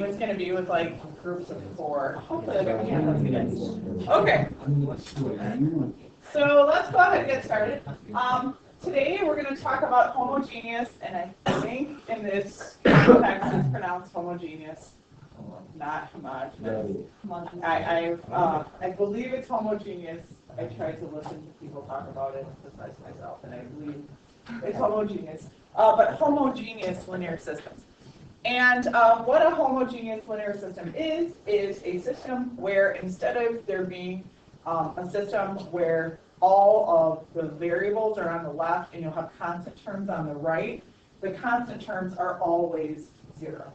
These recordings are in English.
It's going to be with like groups of 4. Hopefully I got my hand up again. Okay. So let's go ahead and get started. Today we're going to talk about homogeneous, and I think in this context it's pronounced homogeneous, not homogeneous. I believe it's homogeneous. I tried to listen to people talk about it besides myself, and I believe it's homogeneous. But homogeneous linear systems. And what a homogeneous linear system is a system where instead of there being a system where all of the variables are on the left and you'll have constant terms on the right, the constant terms are always 0.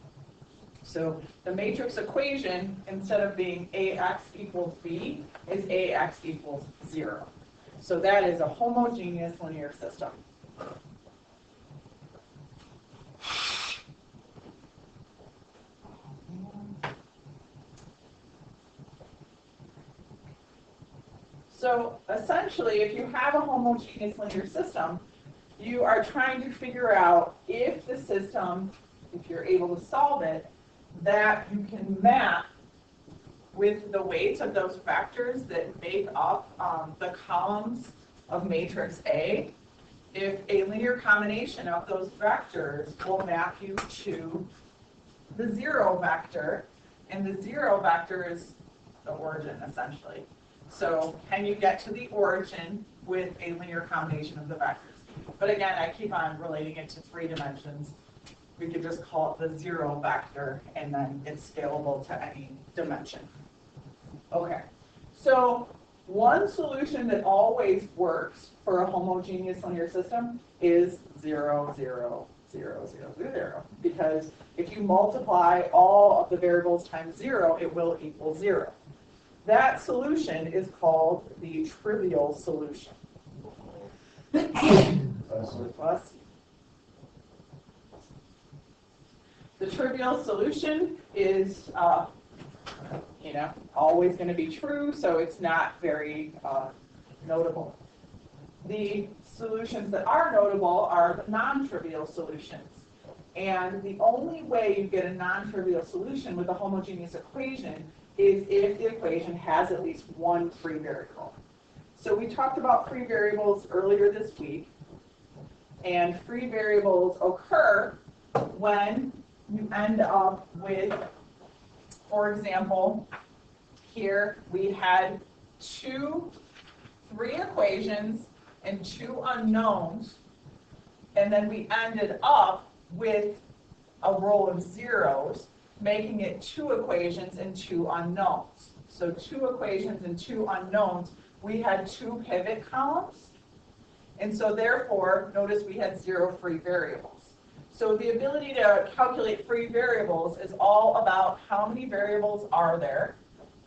So the matrix equation, instead of being AX equals B, is AX equals 0. So that is a homogeneous linear system. So essentially, if you have a homogeneous linear system, you are trying to figure out if the system, if you're able to solve it, that you can map with the weights of those vectors that make up the columns of matrix A, if a linear combination of those vectors will map you to the 0 vector, and the 0 vector is the origin, essentially. So can you get to the origin with a linear combination of the vectors? But again, I keep on relating it to 3 dimensions. We could just call it the 0 vector, and then it's scalable to any dimension. Okay, so one solution that always works for a homogeneous linear system is 0, 0, 0, 0, 0. Because if you multiply all of the variables times 0, it will equal 0. That solution is called the trivial solution. The trivial solution is, always going to be true, so it's not very notable. The solutions that are notable are the non-trivial solutions. And the only way you get a non-trivial solution with a homogeneous equation is if the equation has at least one free variable. So we talked about free variables earlier this week, and free variables occur when you end up with, for example, here we had 3 equations and 2 unknowns, and then we ended up with a row of zeros, making it 2 equations and 2 unknowns. So 2 equations and 2 unknowns, we had 2 pivot columns, and so therefore, notice we had 0 free variables. So the ability to calculate free variables is all about how many variables are there,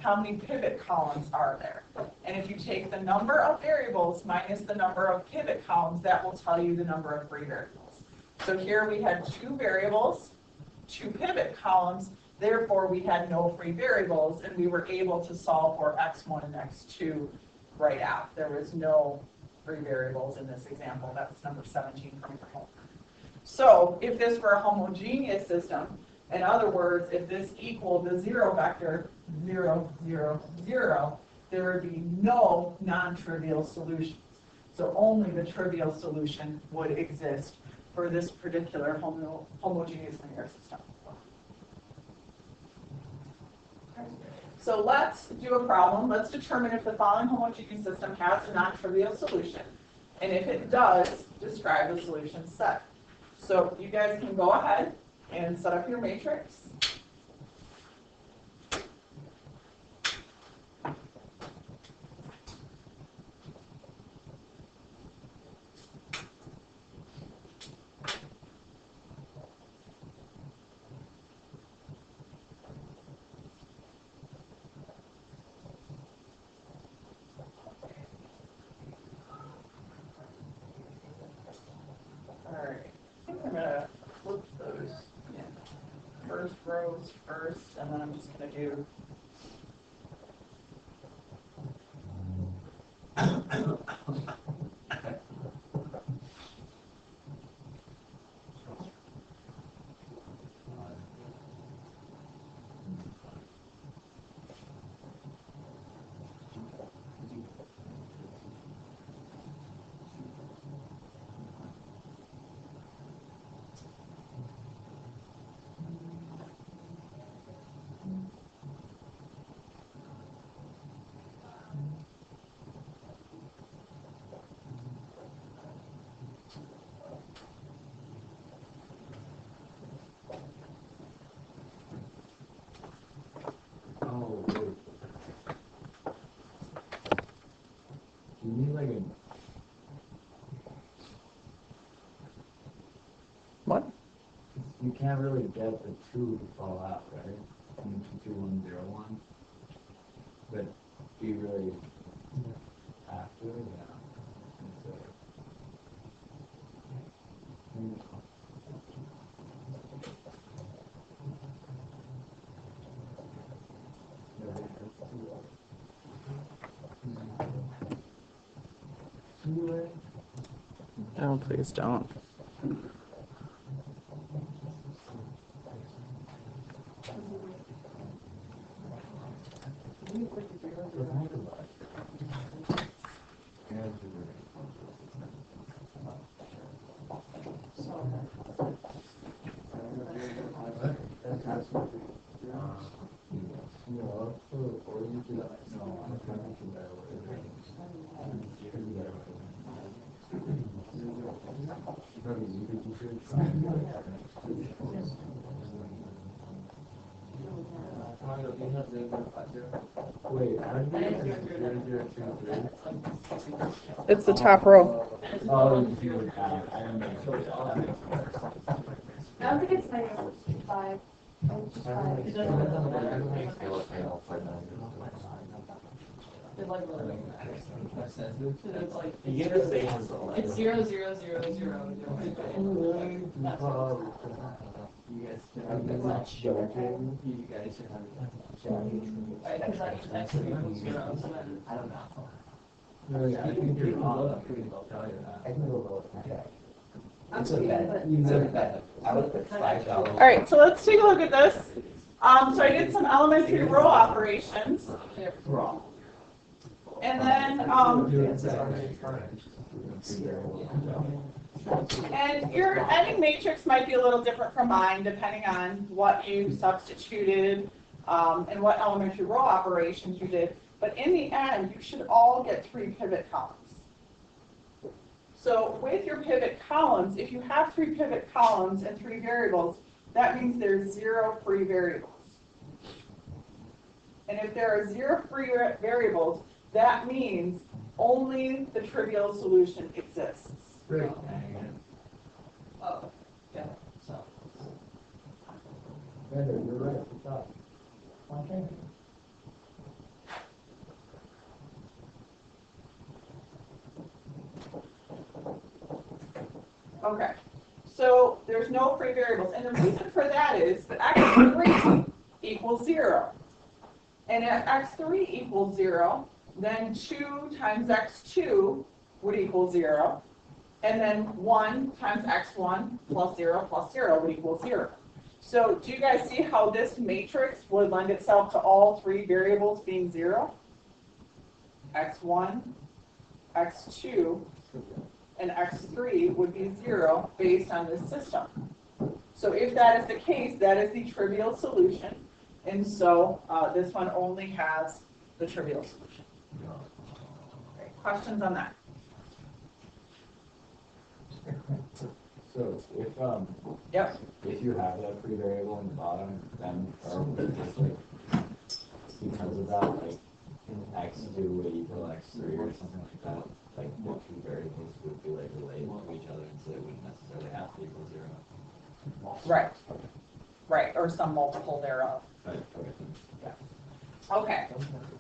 how many pivot columns are there. And if you take the number of variables minus the number of pivot columns, that will tell you the number of free variables. So here we had 2 variables, 2 pivot columns, therefore we had no free variables, and we were able to solve for x1 and x2 right out. There was no free variables in this example. That's number 17 from your homework. So if this were a homogeneous system, in other words, if this equaled the 0 vector, 0, 0, 0, there would be no non-trivial solutions. So only the trivial solution would exist for this particular homogeneous linear system. Okay. So let's do a problem. Let's determine if the following homogeneous system has a non-trivial solution. And if it does, describe the solution set. So you guys can go ahead and set up your matrix. All right. I'm going to flip those first rows first, and then I'm just going to do can't really get the 2 to fall out, right? 1, 2, 2, 1, 0, 1. But do you really have to? Yeah. Oh, please don't. It's the top row. I don't think it's -5. It it's 0, 0, 0, 0. You guys should have been much joking. You guys should have Because I actually equals 0, so then I don't know. Really, I think you're wrong. I'll tell you that. I can go low. Okay. I'm It's a okay, bet. but It's a bet. I would put $5. All right, so let's take a look at this. So I did some elementary row operations. Wrong. And then, and your ending matrix might be a little different from mine, depending on what you substituted and what elementary row operations you did. But in the end, you should all get 3 pivot columns. So with your pivot columns, if you have 3 pivot columns and 3 variables, that means there's 0 free variables. And if there are 0 free variables, that means only the trivial solution exists. Great. oh, yeah. So Better, you're right. Good job. Okay. Okay, so there's no free variables, and the reason for that is that x3 equals 0. And if x3 equals 0, then 2 times x2 would equal 0. And then 1 times x1 plus 0 would equal 0. So do you guys see how this matrix would lend itself to all 3 variables being 0? x1, x2, and x3 would be 0 based on this system. So if that is the case, that is the trivial solution. And so this one only has the trivial solution. Okay, questions on that? So if you have that free variable in the bottom, then just like because of that, like x2 would equal x3 or something like that. Like the 2 variables would be like related to each other, and so they wouldn't necessarily have to equal 0. Right. Right, or some multiple thereof. Right. Okay. Yeah. Okay.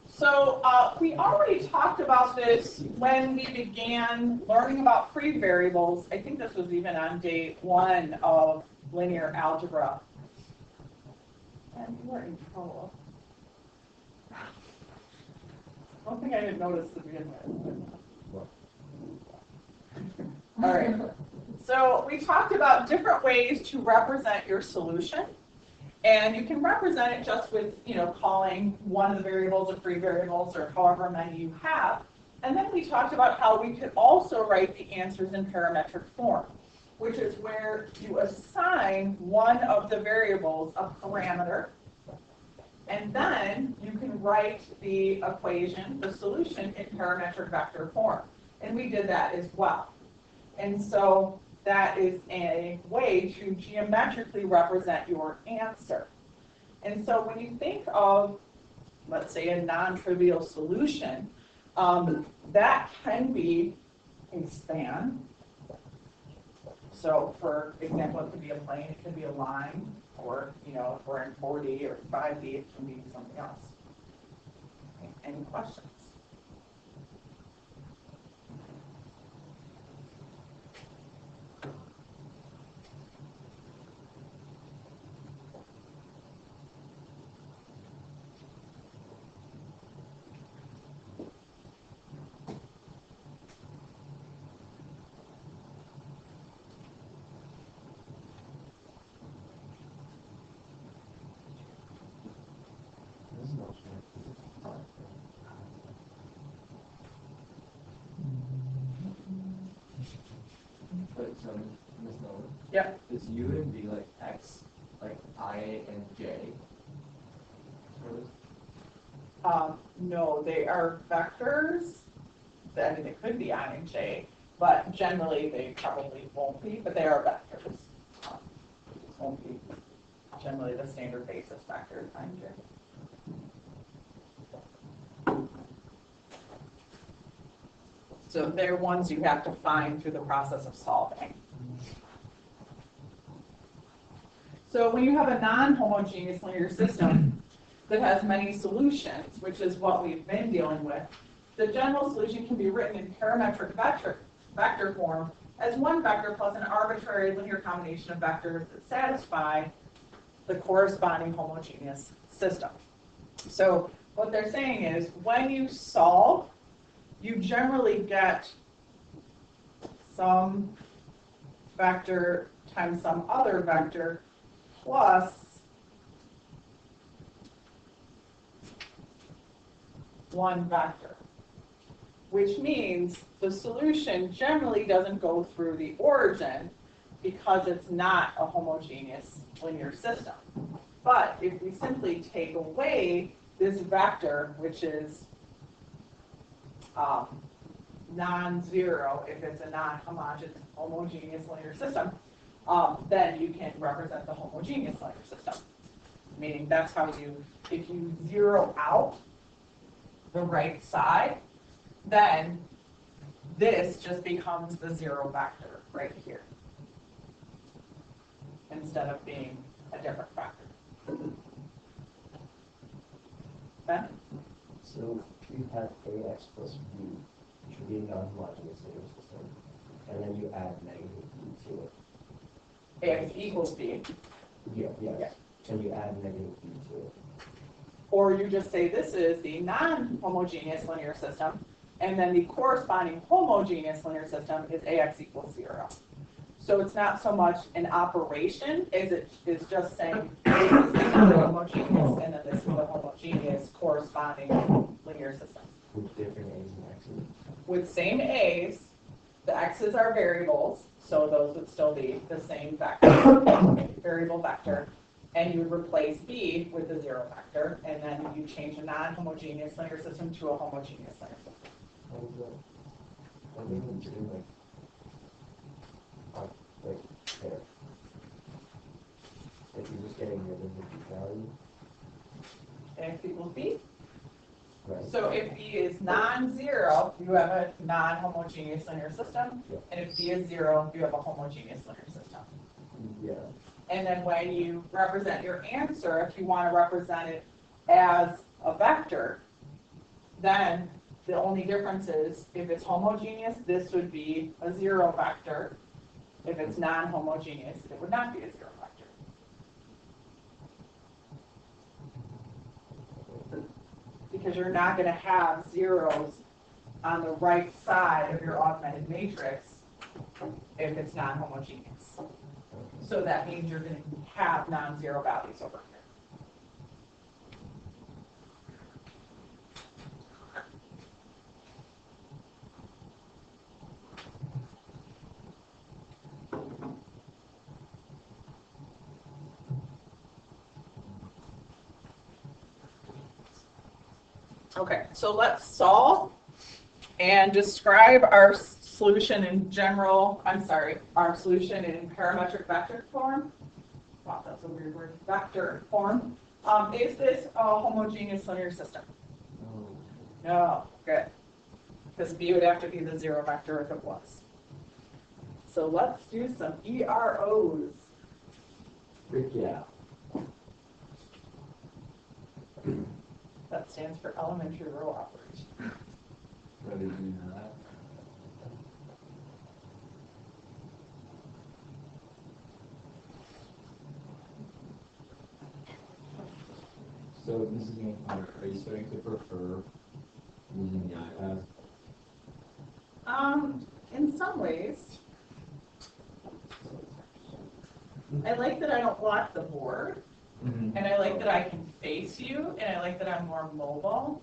So we already talked about this when we began learning about free variables. I think this was even on day 1 of linear algebra. And you were in trouble. One thing I didn't notice to begin with. All right. So we talked about different ways to represent your solution. And you can represent it just with, calling one of the variables a free variables or however many you have. And then we talked about how we could also write the answers in parametric form, which is where you assign one of the variables a parameter. And then you can write the equation, the solution, in parametric vector form. And we did that as well. And so that is a way to geometrically represent your answer. And so when you think of, let's say, a non-trivial solution, that can be a span. So for example, it could be a plane, it could be a line, or, you know, if we're in 4D or 5D, it can be something else. Okay, any questions? But so, Ms. Nolan? Yep. Is U and V like X, like I and J? No, they are vectors. I mean, it could be I and J, but generally they probably won't be, but they are vectors. It won't be generally the standard basis vector I and J. So they're ones you have to find through the process of solving. So when you have a non-homogeneous linear system that has many solutions, which is what we've been dealing with, the general solution can be written in parametric vector form as one vector plus an arbitrary linear combination of vectors that satisfy the corresponding homogeneous system. So what they're saying is when you solve, you generally get some vector times some other vector plus one vector, which means the solution generally doesn't go through the origin because it's not a homogeneous linear system. But if we simply take away this vector, which is non-zero if it's a non-homogeneous linear system, then you can represent the homogeneous linear system. Meaning that's how if you zero out the right side, then this just becomes the zero vector right here, instead of being a different vector. Ben? So you have AX plus B, which would be a non-homogeneous linear system, and then you add negative B to it. AX equals B. Yes. And you add negative B to it. Or you just say this is the non-homogeneous linear system, and then the corresponding homogeneous linear system is AX equals 0. So it's not so much an operation as it is just saying this is the non-homogeneous, and then this is the homogeneous corresponding linear system. With different A's and X's. With same A's, the X's are variables, so those would still be the same vector, variable vector, and you would replace B with the 0 vector, and then you change a non-homogeneous linear system to a homogeneous linear system. What do you do like there? If you're just getting rid of the B value. X equals B. Right. So if B is non-zero, you have a non-homogeneous linear system, Yeah. and if B is 0, you have a homogeneous linear system. Yeah. And then when you represent your answer, if you want to represent it as a vector, then the only difference is if it's homogeneous, this would be a 0 vector. If it's non-homogeneous, it would not be a 0 vector. Because you're not going to have zeros on the right side of your augmented matrix if it's non-homogeneous. So that means you're going to have non-zero values over here. Okay, so let's solve and describe our solution in our solution in parametric vector form. Wow, that's a weird word, vector form. Is this a homogeneous linear system? No, good. Because B would have to be the 0 vector if it was. So let's do some EROs. Frick yeah. That stands for elementary row operation. What did you know that? So this is making are you starting to prefer using the iPad? In some ways. I like that I don't block the board, and I like that I can face you, and I like that I'm more mobile.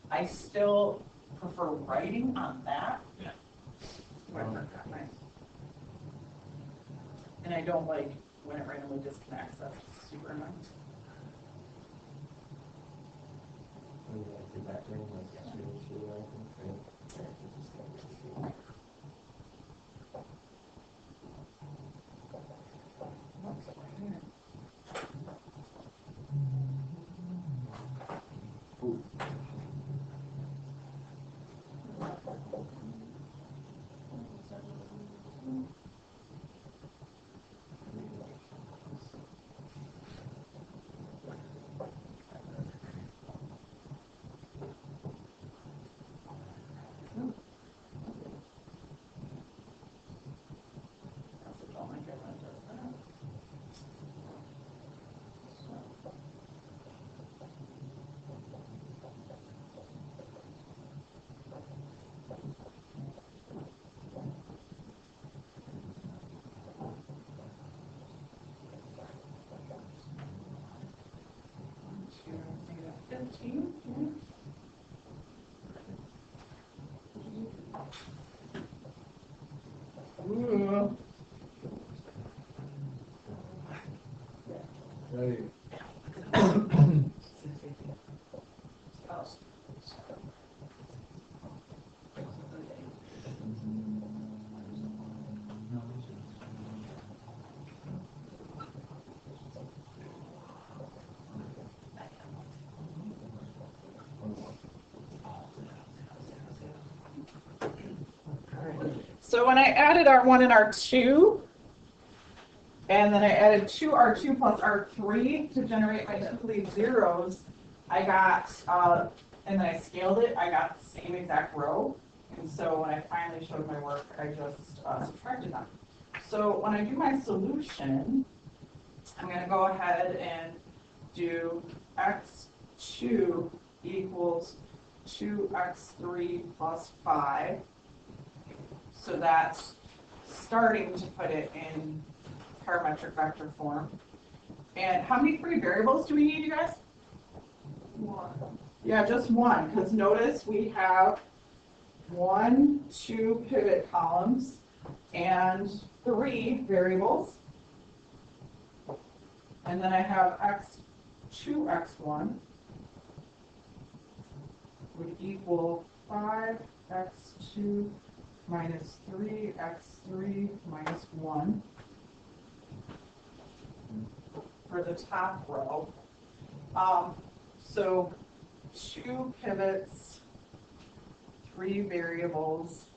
I still prefer writing on that. Yeah. And I don't like when it randomly disconnects. That's super annoying. Did that during like screen share or anything? Right? Ooh. Right. So when I added R1 and R2, and then I added 2R2 plus R3 to generate my complete zeros, I got, and then I scaled it, I got the same exact row. And so when I finally showed my work, I just subtracted them. So when I do my solution, I'm going to go ahead and do x2 equals 2x3 plus 5. So that's starting to put it in parametric vector form. And how many free variables do we need, you guys? One. Yeah, just one, because notice we have 1, 2 pivot columns and 3 variables. And then I have x2, x1 would equal 5x2 minus 3x3 minus 1 for the top row. So 2 pivots, 3 variables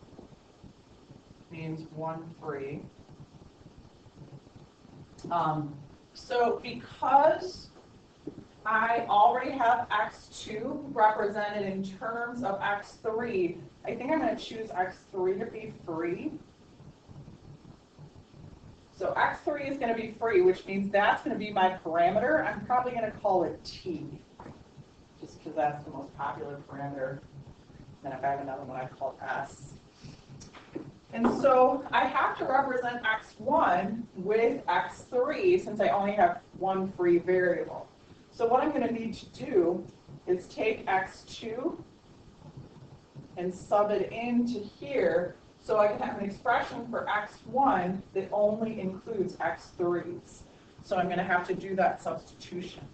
means 1 free. So because I already have x2 represented in terms of x3, I think I'm going to choose x3 to be free. So x3 is going to be free, which means that's going to be my parameter. I'm probably going to call it t, just because that's the most popular parameter. Then if I have another one, I call s. And so I have to represent x1 with x3 since I only have 1 free variable. So what I'm going to need to do is take x2 and sub it into here so I can have an expression for x1 that only includes x3s. So I'm going to have to do that substitution.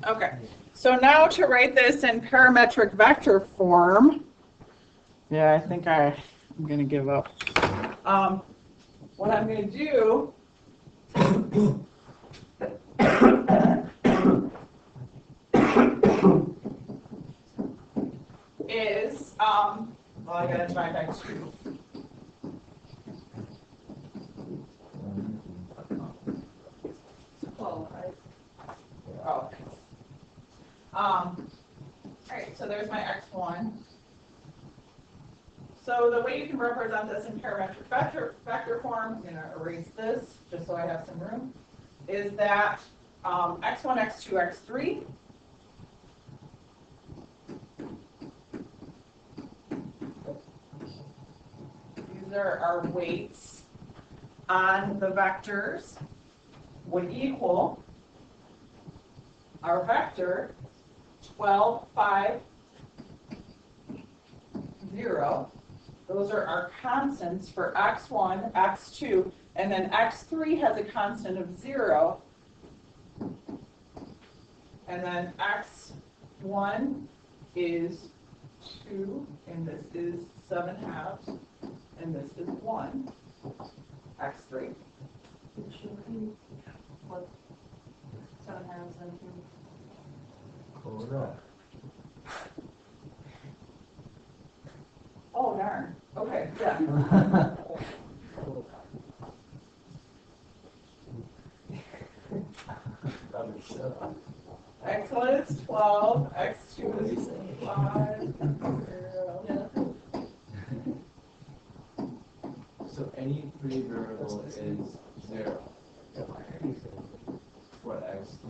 Okay, so now to write this in parametric vector form. Yeah, I think I'm gonna give up. What I'm going to do is, well, I got to try next two. Well, Oh, all right, so there's my x1. So the way you can represent this in parametric vector form, I'm going to erase this just so I have some room, is that x1, x2, x3. These are our weights on the vectors would equal our vector 12, 5, 0. Those are our constants for x1, x2, and then x3 has a constant of 0. And then x1 is 2, and this is 7/2, and this is 1. x3. what? 7 halves and 2. Oh, darn. Okay, yeah. X1 is 12, x2 is 5, 0. So any free variable is 0 for x3.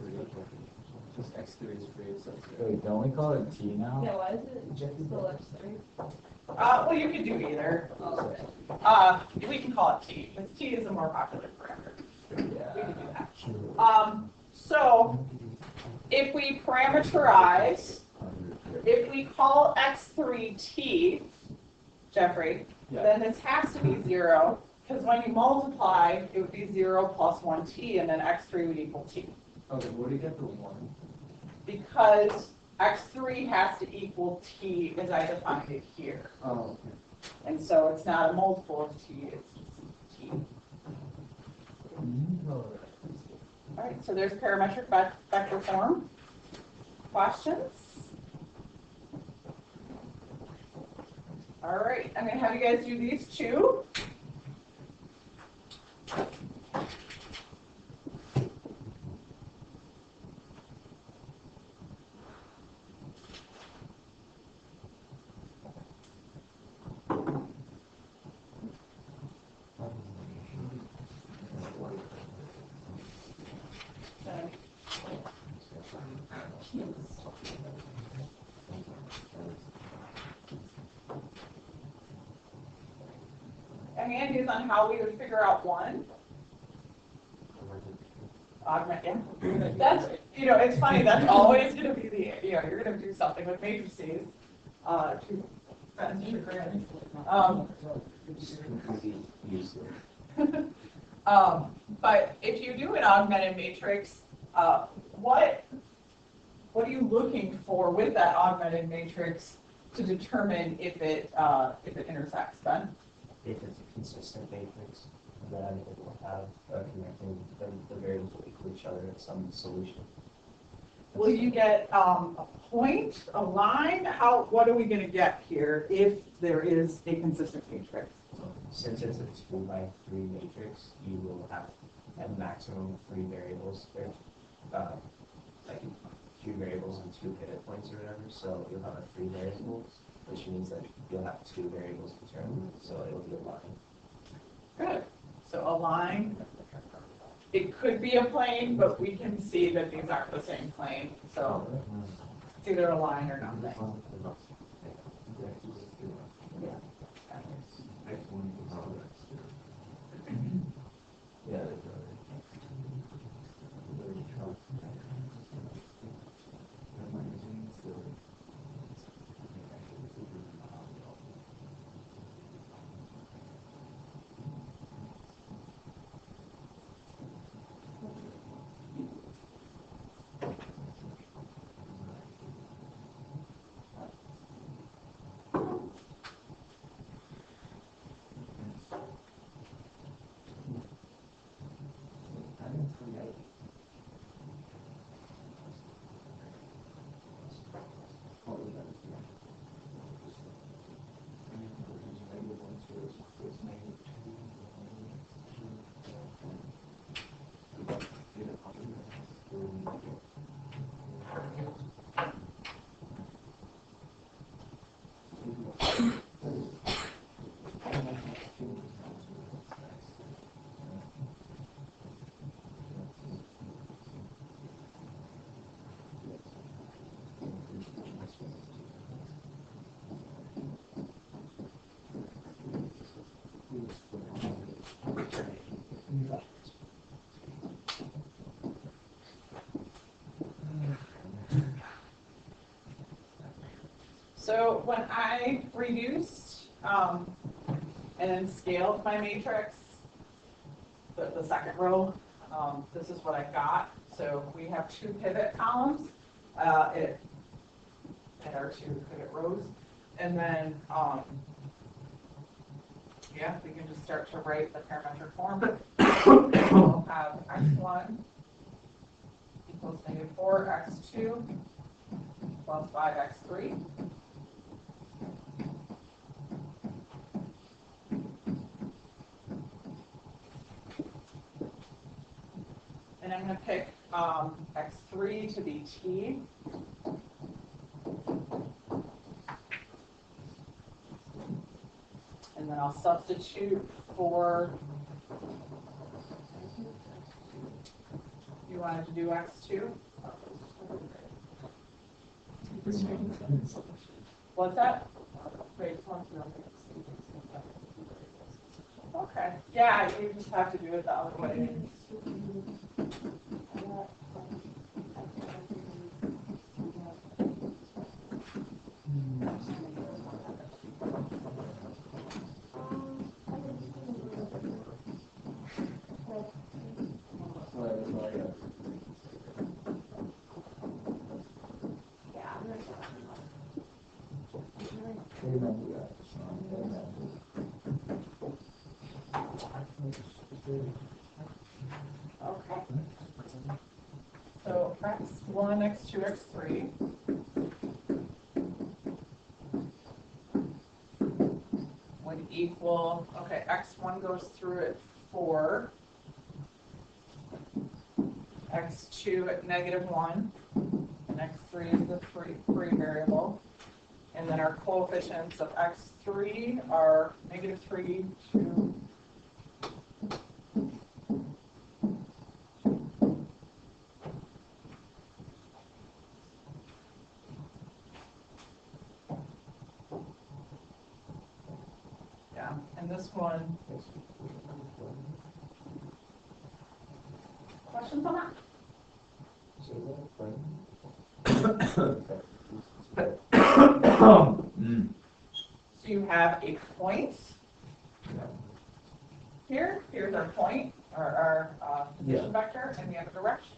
Just x3 is free, so it's 0. Wait, don't we call it T now? Yeah, why is it still x3? Well, you could do either. Oh, okay. We can call it T, because T is a more popular parameter. We Yeah. can do that. So if we parameterize, if we call x3 T, Jeffrey, Yeah. then this has to be 0, because when you multiply, it would be 0 plus 1t, and then x3 would equal t. Okay, where do you get the 1? Because x3 has to equal t as I defined it here. Oh, okay. And so it's not a multiple of t, it's t. All right, so there's parametric vector form. Questions? All right, I'm going to have you guys do these two. Any ideas on how we would figure out 1? Augment, yeah. That's, it's funny, that's always going to be the, you're going to do something with matrices. To Ben's chagrin. But if you do an augmented matrix, what are you looking for with that augmented matrix to determine if it intersects, Ben? If it's a consistent matrix, then it will have connecting the variables will equal each other in some solution. Will you get a point, a line? What are we going to get here if there is a consistent matrix? Since it's a 2 by 3 matrix, you will have at maximum 3 variables there, like 2 variables and 2 pivot points or whatever. So you'll have a 3 variables, which means that you'll have 2 variables determined. So it will be a line. Good. So a line. It could be a plane, but we can see that these aren't the same plane. So it's either a line or nothing. Yeah. So when I reduced and then scaled my matrix, the second row, this is what I got. So we have two pivot columns at our two pivot rows. And then, yeah, we can just start to write the parametric form. We'll have x1 equals -4x2 plus 5x3. And I'm going to pick x3 to be t. And then I'll substitute for, you wanted to do x2? What's that? Okay. Yeah, you just have to do it the other way. Okay. So x1, x2, x3. Would equal, okay, x1 goes through at 4, x2 at -1, and x3 is the free variable. And then our coefficients of x3 are -3, 2, yeah, and this one, questions on that? So you have a point here. Here's our point, or our position vector, and we have a direction.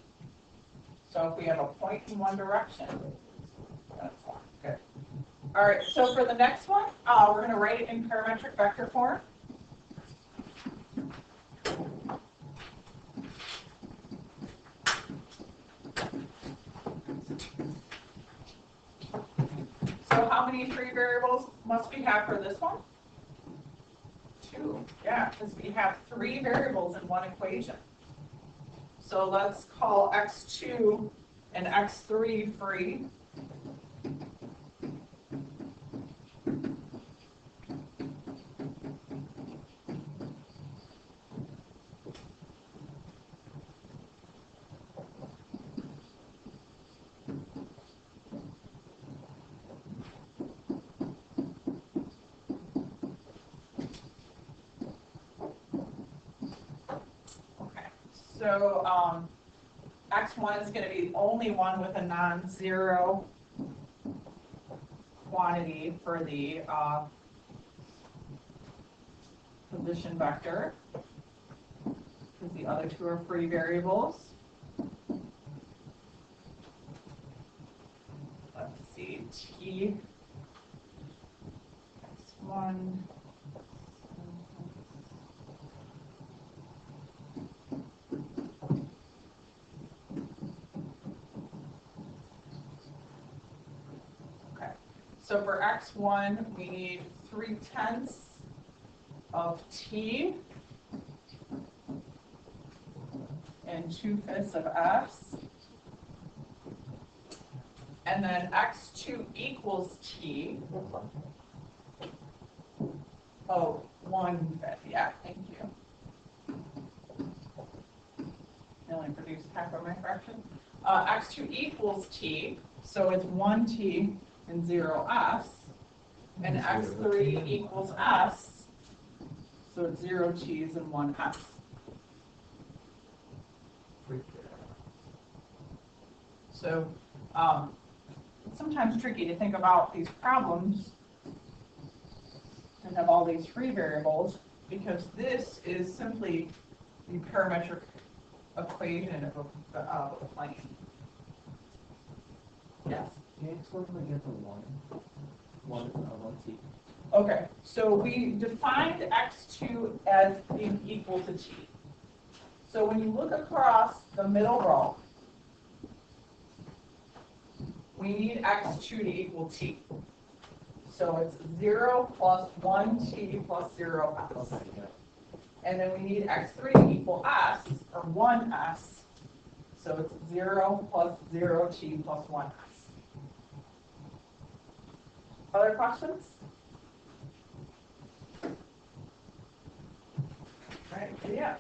So if we have a point in one direction, that's fine. Good. All right, so for the next one, we're going to write it in parametric vector form. So how many free variables must we have for this one? 2. Yeah, because we have 3 variables in one equation. So let's call x2 and x3 free. So x1 is going to be the only one with a non-zero quantity for the position vector, because the other 2 are free variables. Let's see, t x1. So for x1, we need 3/10 of t and 2/5 of s. and then x2 equals t. Oh, 1/5, yeah, thank you. I only produced half of my fraction. X2 equals t, so it's 1t and 0s, and x3 equals s, so it's 0 t's and 1s. So sometimes tricky to think about these problems and have all these free variables, because this is simply the parametric equation of a plane. Yes? Can you explain how to get the one t? Okay, so we defined x2 as being equal to t. So when you look across the middle row, we need x2 to equal t. So it's 0 plus 1t plus 0s. And then we need x3 to equal s, or 1s. So it's 0 plus 0t plus 1s. Other questions? All right, yeah.